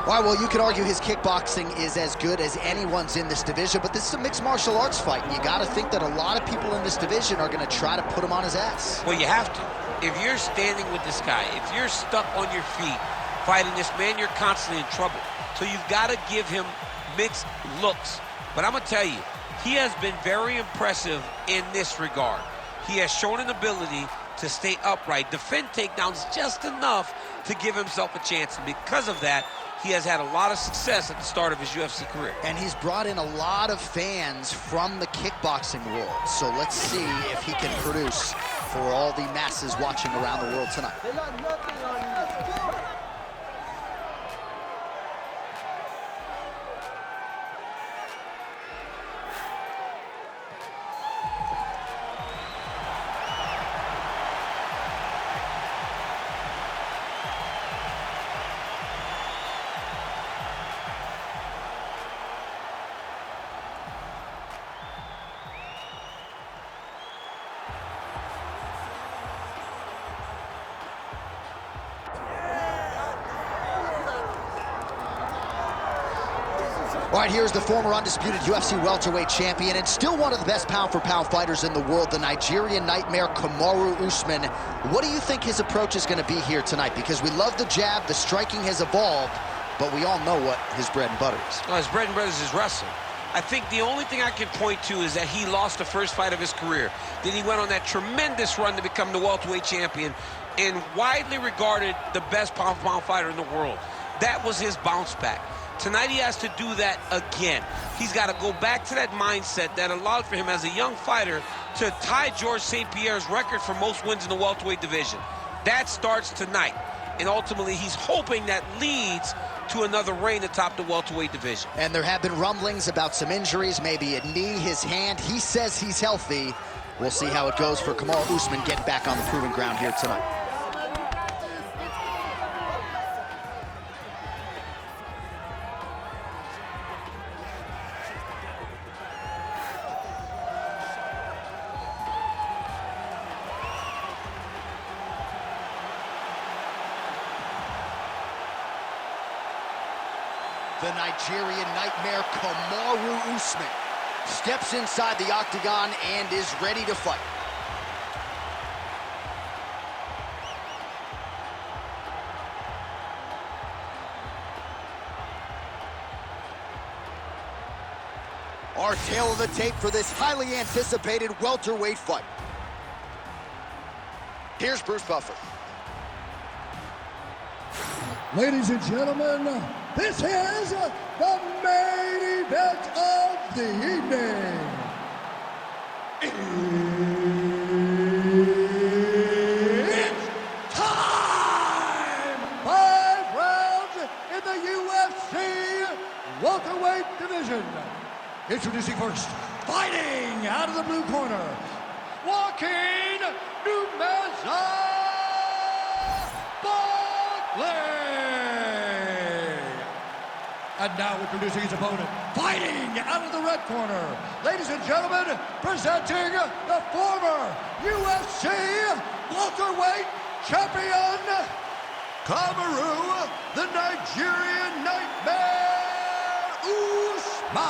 All right, well, you could argue his kickboxing is as good as anyone's in this division, but this is a mixed martial arts fight, and you got to think that a lot of people in this division are going to try to put him on his ass. Well, you have to. If you're standing with this guy, if you're stuck on your feet fighting this man, you're constantly in trouble. So you've got to give him mixed looks. But I'm going to tell you, he has been very impressive in this regard. He has shown an ability to stay upright, defend takedowns just enough to give himself a chance. And because of that, he has had a lot of success at the start of his UFC career. And he's brought in a lot of fans from the kickboxing world. So let's see if he can produce for all the masses watching around the world tonight. They got nothing on you. Let's go. All right, here's the former undisputed UFC welterweight champion and still one of the best pound-for-pound fighters in the world, the Nigerian nightmare, Kamaru Usman. What do you think his approach is going to be here tonight? Because we love the jab, the striking has evolved, but we all know what his bread and butter is. Well, his bread and butter is his wrestling. I think the only thing I can point to is that he lost the first fight of his career. Then he went on that tremendous run to become the welterweight champion and widely regarded the best pound-for-pound fighter in the world. That was his bounce back. Tonight he has to do that again. He's got to go back to that mindset that allowed for him as a young fighter to tie George St. Pierre's record for most wins in the welterweight division. That starts tonight. And ultimately he's hoping that leads to another reign atop the welterweight division. And there have been rumblings about some injuries, maybe a knee, his hand. He says he's healthy. We'll see how it goes for Kamaru Usman getting back on the proving ground here tonight. The Nigerian nightmare, Kamaru Usman, steps inside the octagon and is ready to fight. Our tale of the tape for this highly anticipated welterweight fight. Here's Bruce Buffer. Ladies and gentlemen, this is the main event of the evening. It's time! 5 rounds in the UFC welterweight division. Introducing first, fighting out of the blue corner, walking New Buckley. And now introducing his opponent, fighting out of the red corner. Ladies and gentlemen, presenting the former UFC welterweight champion, Kamaru, the Nigerian nightmare, Usman.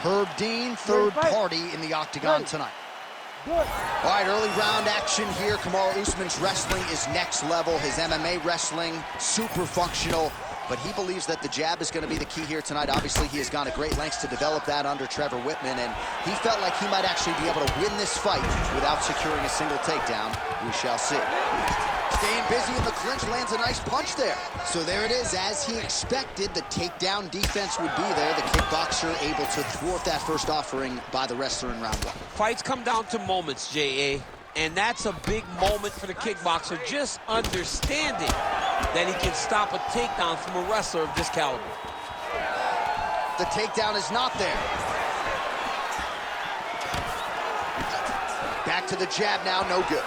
Herb Dean, third party in the octagon tonight. All right, early round action here. Kamaru Usman's wrestling is next level. His MMA wrestling, super functional. But he believes that the jab is going to be the key here tonight. Obviously, he has gone to great lengths to develop that under Trevor Whitman, and he felt like he might actually be able to win this fight without securing a single takedown. We shall see. Staying busy in the clinch, lands a nice punch there. So there it is, as he expected, the takedown defense would be there. The kickboxer able to thwart that first offering by the wrestler in round 1. Fights come down to moments, J.A., and that's a big moment for the kickboxer, just understanding that he can stop a takedown from a wrestler of this caliber. The takedown is not there. Back to the jab now, no good.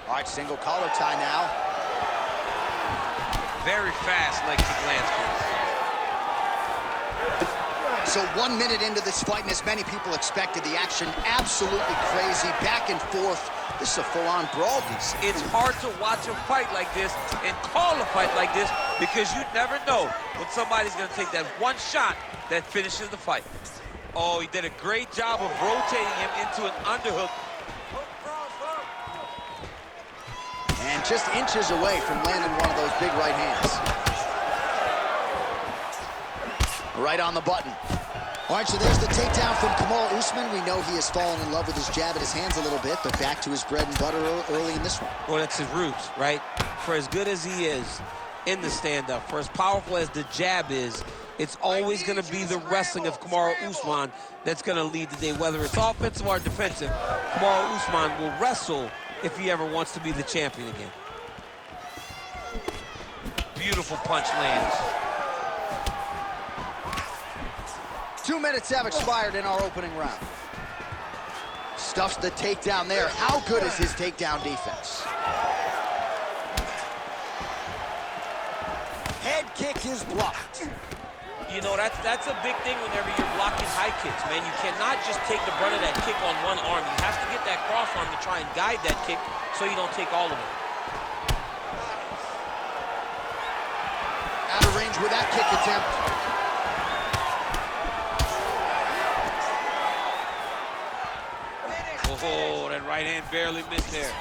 All right, single collar tie now. Very fast leg kick lands. So 1 minute into this fight, and as many people expected, the action absolutely crazy, back and forth. This is a full-on brawl, DC. It's hard to watch a fight like this and call a fight like this because you never know when somebody's going to take that one shot that finishes the fight. Oh, he did a great job of rotating him into an underhook. And just inches away from landing one of those big right hands. Right on the button. All right, so there's the takedown from Kamaru Usman. We know he has fallen in love with his jab at his hands a little bit, but back to his bread and butter early in this one. Well, that's his roots, right? For as good as he is in the stand-up, for as powerful as the jab is, it's always going to be the wrestling of Kamaru Usman that's going to lead the day. Whether it's offensive or defensive, Kamaru Usman will wrestle if he ever wants to be the champion again. Beautiful punch lands. 2 minutes have expired in our opening round. Stuffs the takedown there. How good is his takedown defense? Head kick is blocked. You know, that's a big thing whenever you're blocking high kicks, man. You cannot just take the brunt of that kick on one arm. You have to get that cross arm to try and guide that kick so you don't take all of it. Out of range with that kick attempt. Oh, that right hand barely missed there.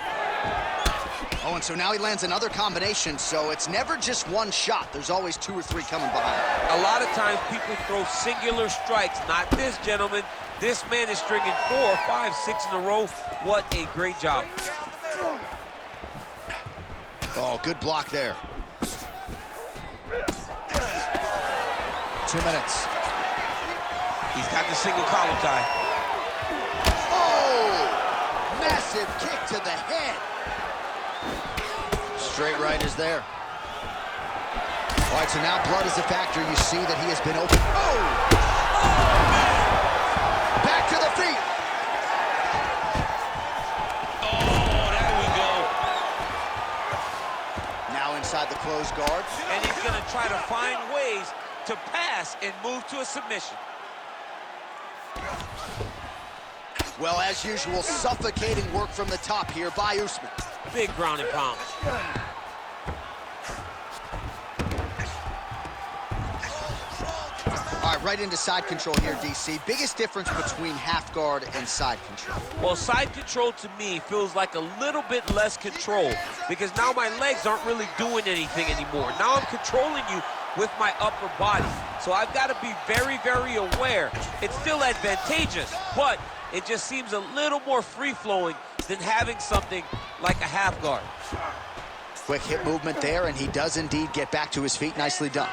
Oh, and so now he lands another combination, so it's never just one shot. There's always 2 or 3 coming behind. A lot of times people throw singular strikes. Not this gentleman. This man is stringing 4, 5, 6 in a row. What a great job. Oh, good block there. 2 minutes. He's got the single collar tie. Oh! Massive kick to the head. Straight right is there. All right, so now blood is a factor. You see that he has been open. Oh! Back to the feet. Oh, there we go. Now inside the closed guard. And he's going to try to find ways to pass and move to a submission. Well, as usual, suffocating work from the top here by Usman. Big ground and pound. All right, right into side control here, DC. Biggest difference between half guard and side control? Well, side control to me feels like a little bit less control because now my legs aren't really doing anything anymore. Now I'm controlling you with my upper body. So I've got to be very, very aware. It's still advantageous, but it just seems a little more free-flowing than having something like a half guard. Quick hip movement there, and he does indeed get back to his feet. Nicely done.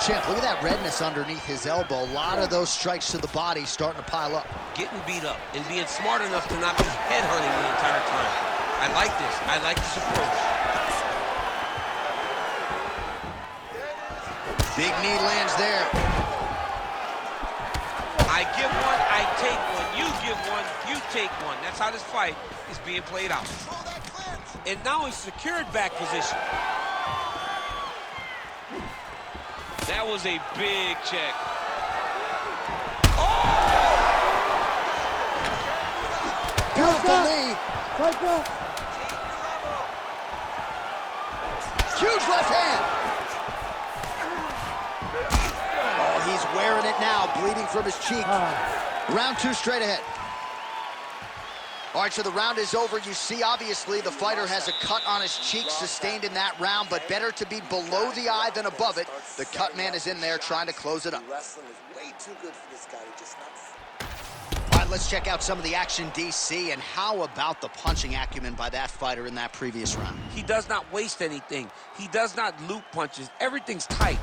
Champ, look at that redness underneath his elbow. A lot of those strikes to the body starting to pile up. Getting beat up and being smart enough to not be headhunting the entire time. I like this. I like this approach. Big knee lands there. I give one, I take one. You give one, you take one. That's how this fight is being played out. And now he's secured back position. That was a big check. Oh! Beautiful knee. Huge left hand. Oh, he's wearing it now, bleeding from his cheek. Round 2 straight ahead. All right, so the round is over. You see, obviously, the fighter has a cut on his cheek sustained in that round, but better to be below the eye than above it. The cut man is in there trying to close it up. Wrestling is way too good for this guy. He just not. All right, let's check out some of the action, DC, and how about the punching acumen by that fighter in that previous round? He does not waste anything. He does not loop punches. Everything's tight.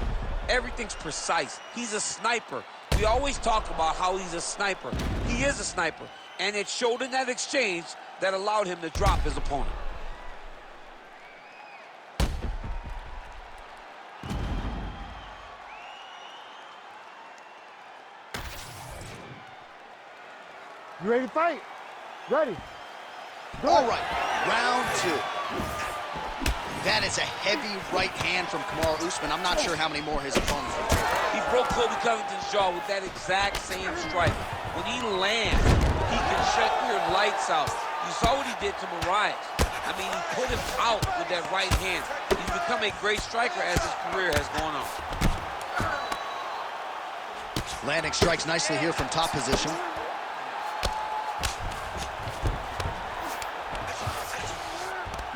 Everything's precise. He's a sniper. We always talk about how he's a sniper. He is a sniper. And it showed in that exchange that allowed him to drop his opponent. You ready to fight? Ready. All right, round 2. That is a heavy right hand from Kamaru Usman. I'm not sure how many more his opponent will take. He's broke Kobe Covington's jaw with that exact same strike. When he lands, he can shut your lights out. You saw what he did to Mariah. I mean, he put him out with that right hand. He's become a great striker as his career has gone on. Landing strikes nicely here from top position.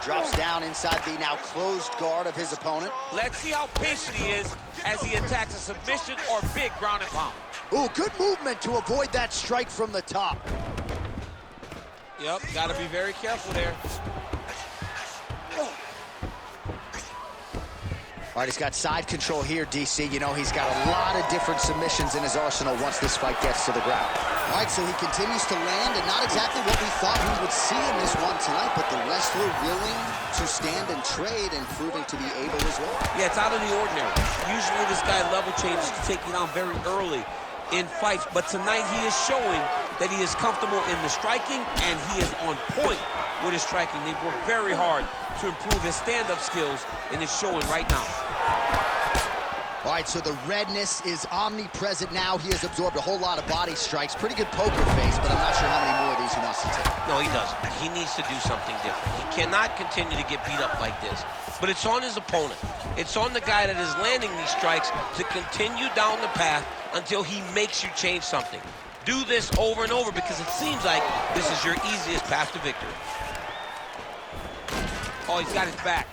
Drops down inside the now closed guard of his opponent. Let's see how patient he is as he attacks a submission or big ground and pound. Ooh, good movement to avoid that strike from the top. Yep, got to be very careful there. All right, he's got side control here, DC. You know, he's got a lot of different submissions in his arsenal once this fight gets to the ground. All right, so he continues to land, and not exactly what we thought we would see in this one tonight, but the wrestler willing to stand and trade and proving to be able as well. Yeah, it's out of the ordinary. Usually this guy level changes to take you down very early in fights, but tonight he is showing that he is comfortable in the striking, and he is on point with his striking. They've worked very hard to improve his stand-up skills, and it's showing right now. All right, so the redness is omnipresent now. He has absorbed a whole lot of body strikes. Pretty good poker face, but I'm not sure how many more of these he wants to take. No, he doesn't. He needs to do something different. He cannot continue to get beat up like this. But it's on his opponent. It's on the guy that is landing these strikes to continue down the path until he makes you change something. Do this over and over because it seems like this is your easiest path to victory. Oh, he's got his back.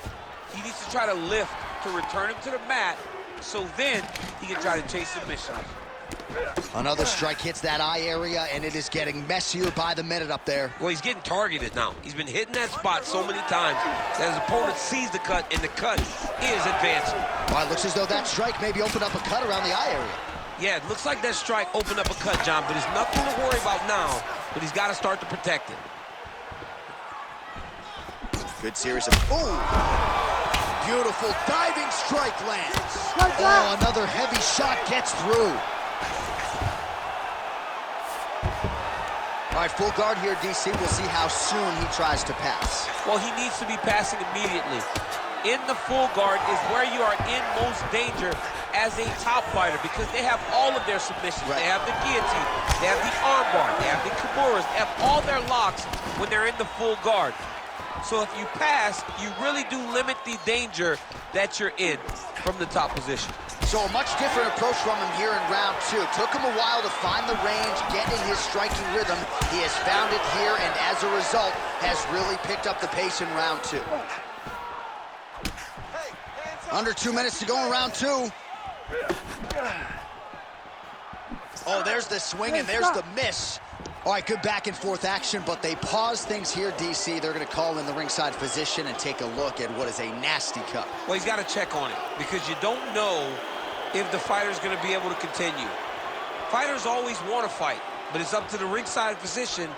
He needs to try to lift to return him to the mat, so then he can try to chase submission. Another strike hits that eye area, and it is getting messier by the minute up there. Well, he's getting targeted now. He's been hitting that spot so many times that his opponent sees the cut, and the cut is advancing. Well, it looks as though that strike maybe opened up a cut around the eye area. Yeah, it looks like that strike opened up a cut, John, but it's nothing to worry about now, but he's got to start to protect it. Good series of... Ooh! Beautiful diving strike lands. Oh, another heavy shot gets through. All right, full guard here, DC. We'll see how soon he tries to pass. Well, he needs to be passing immediately. In the full guard is where you are in most danger as a top fighter because they have all of their submissions. Right. They have the guillotine, they have the armbar, they have the kimuras, they have all their locks when they're in the full guard. So if you pass, you really do limit the danger that you're in from the top position. So a much different approach from him here in round two. Took him a while to find the range, get in his striking rhythm. He has found it here, and as a result, has really picked up the pace in round two. Under 2 minutes to go in round two. Oh, there's the swing, and there's the miss. All right, good back and forth action, but they pause things here, DC. They're going to call in the ringside physician and take a look at what is a nasty cut. Well, he's got to check on it because you don't know if the fighter's going to be able to continue. Fighters always want to fight, but it's up to the ringside physician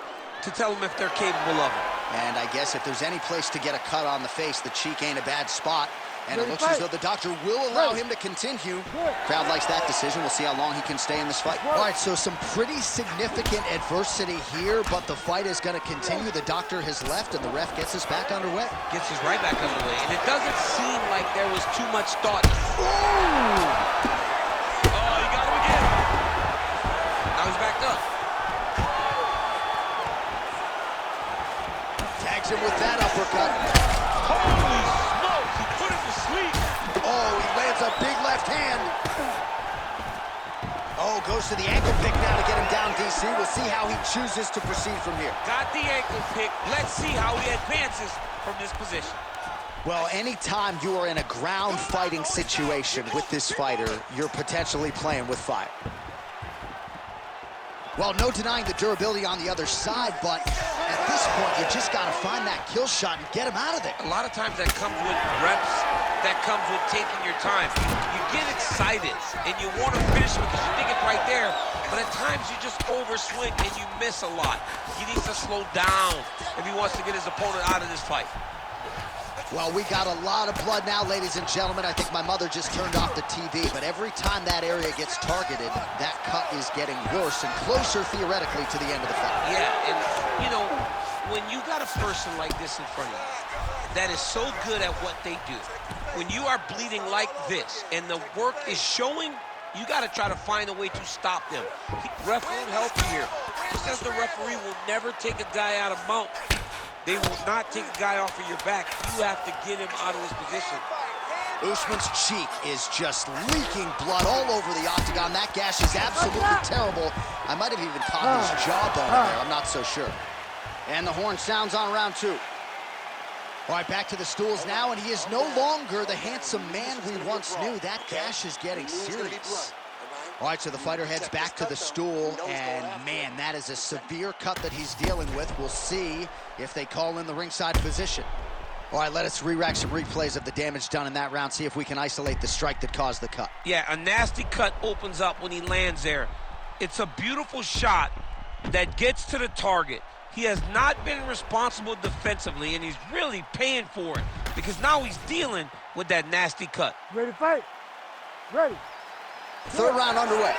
to tell them if they're capable of it. And I guess if there's any place to get a cut on the face, the cheek ain't a bad spot. And it looks as though the doctor will allow him to continue. Crowd likes that decision. We'll see how long he can stay in this fight. All right, so some pretty significant adversity here, but the fight is going to continue. The doctor has left, and the ref gets us back underway. Gets us right back underway, and it doesn't seem like there was too much thought. Ooh! Oh, he got him again. Now he's backed up. Tags him with that uppercut. Holy smokes, he put him to sleep. Oh, he lands a big left hand. Oh, goes to the ankle pick now to get him down, DC. We'll see how he chooses to proceed from here. Got the ankle pick. Let's see how he advances from this position. Well, anytime you are in a ground fighting situation with this fighter, you're potentially playing with fire. Well, no denying the durability on the other side, but at this point, you just got to find that kill shot and get him out of there. A lot of times that comes with reps, that comes with taking your time. You get excited, and you want to finish it because you think it's right there, but at times you just overswing and you miss a lot. He needs to slow down if he wants to get his opponent out of this fight. Well, we got a lot of blood now, ladies and gentlemen. I think my mother just turned off the TV, but every time that area gets targeted, that cut is getting worse and closer, theoretically, to the end of the fight. Yeah, and, you know, when you got a person like this in front of you that is so good at what they do, when you are bleeding like this and the work is showing, You got to try to find a way to stop them. Ref won't help you here. Just as the referee will never take a guy out of mount, they will not take a guy off of your back. You have to get him out of his position. Usman's cheek is just leaking blood all over the octagon. That gash is absolutely terrible. I might have even caught his jawbone there. I'm not so sure. And the horn sounds on round 2. All right, back to the stools now, and he is no longer the handsome man we once knew. That gash is getting serious. All right, so the fighter heads back to the stool, and man, that is a severe cut that he's dealing with. We'll see if they call in the ringside position. All right, let us re-rack some replays of the damage done in that round, see if we can isolate the strike that caused the cut. Yeah, a nasty cut opens up when he lands there. It's a beautiful shot that gets to the target. He has not been responsible defensively, and he's really paying for it because now he's dealing with that nasty cut. Ready to fight? Ready. Third round underway.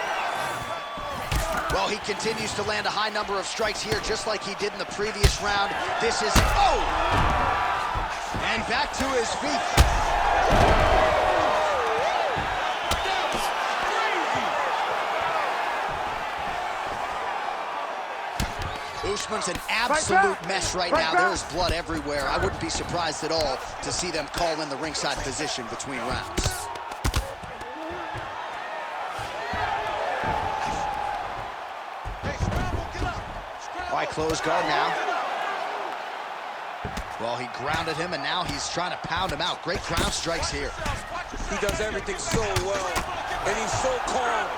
Well, he continues to land a high number of strikes here, just like he did in the previous round. This is, and back to his feet. Usman's an absolute mess right now. There is blood everywhere. I wouldn't be surprised at all to see them call in the ringside position between rounds. All right, close guard now. Well, he grounded him, and now he's trying to pound him out. Great ground strikes here. He does everything so well, and he's so calm.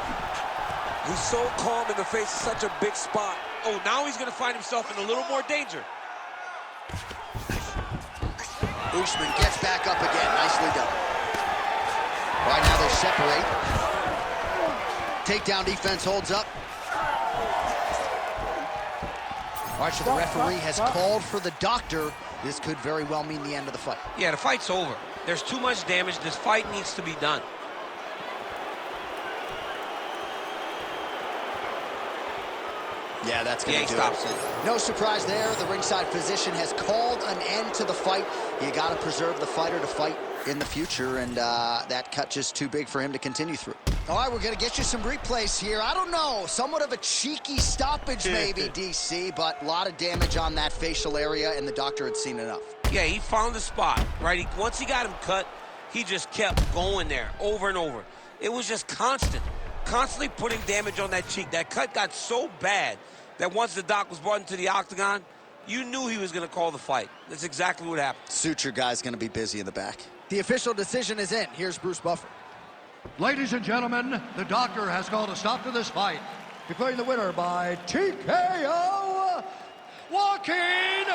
He's so calm in the face of such a big spot. Oh, now he's going to find himself in a little more danger. Usman gets back up again. Nicely done. Right now they separate. Takedown defense holds up. All right, so the referee has called for the doctor. This could very well mean the end of the fight. Yeah, the fight's over. There's too much damage. This fight needs to be done. Yeah, that's going to do stops it. it. No surprise there. The ringside physician has called an end to the fight. You got to preserve the fighter to fight in the future, and that cut just too big for him to continue through. All right, we're going to get you some replays here. I don't know, somewhat of a cheeky stoppage maybe, DC, but a lot of damage on that facial area, and the doctor had seen enough. Yeah, he found the spot, right? Once he got him cut, he just kept going there over and over. It was just constantly putting damage on that cheek. That cut got so bad that once the doc was brought into the octagon, you knew he was going to call the fight. That's exactly what happened. Suture guy's going to be busy in the back. The official decision is in. Here's Bruce Buffer. Ladies and gentlemen, the doctor has called a stop to this fight, declaring the winner by TKO, Joaquin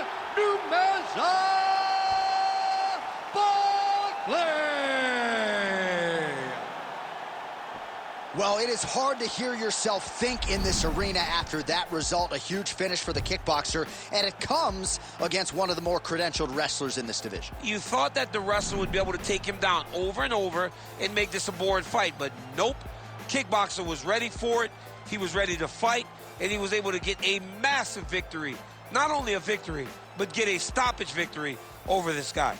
Buckley. Well, it is hard to hear yourself think in this arena after that result. A huge finish for the kickboxer, and it comes against one of the more credentialed wrestlers in this division. You thought that the wrestler would be able to take him down over and over and make this a boring fight, but nope. Kickboxer was ready for it, he was ready to fight, and he was able to get a massive victory. Not only a victory, but get a stoppage victory over this guy.